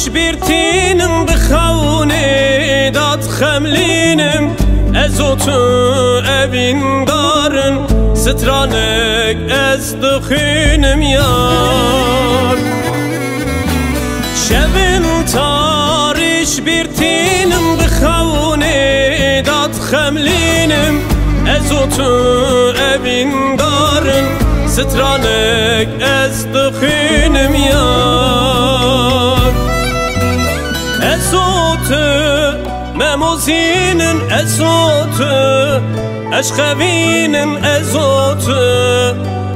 برتينم بخوني دات خملينم ازوتو ابين دارن سترانك ازدخينم يار شبن تاريش برتينم بخوني دات خملينم ازوتو ابين دارن سترانك ازدخينم يار ازوتو مموزينن ازوتو اشخبينن ازوتو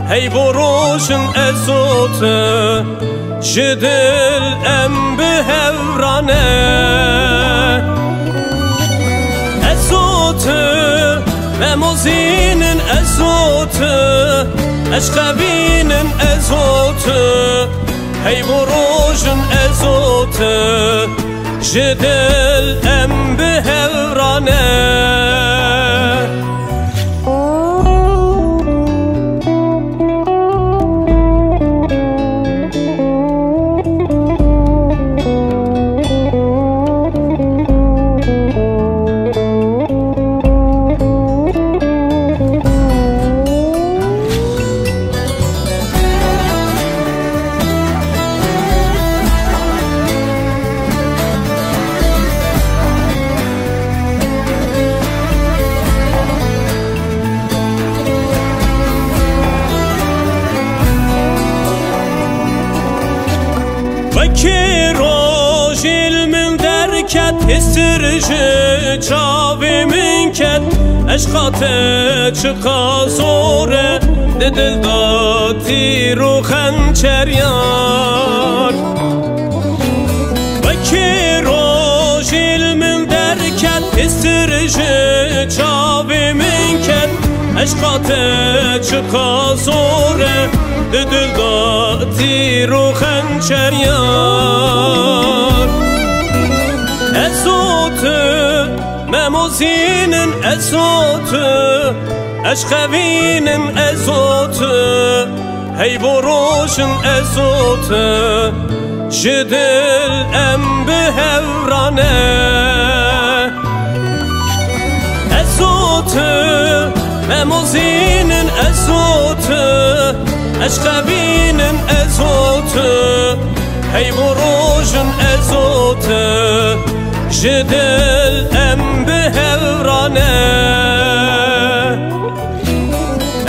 هي بروشن ازوتو جدل ام بهورانه ازوتو مموزينن ازوتو اشخبينن ازوتو هي بروشن ازوتو جدل ام بهورانه كيروجيل من دركت استرجي چاوي من كت اشقاته چقا زوره ددل داتي رو خنچر یار كيروجيل من دركت استرجي چاوي من كت اشقاته چقا زوره ددل داتي رو خنچر یار ازوتو مموزينن ازوتو اشخبينن ازوتو هي بروشن ازوتو جدل ام بهورانه ازوتو مموزينن ازوتو اشخبينن ازوتو هي بروجن ازوتو جدل ام بهورانه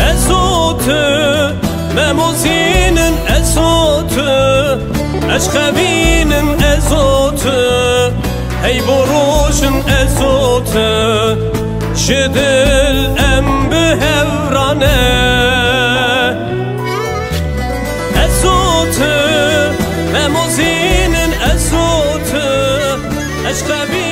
ازوتو مموزينن ازوتو اشخبينن ازوتو هي بروجن ازوتو جدل ام بهورانه ازوتو مموزينن ازوتو اشخبينن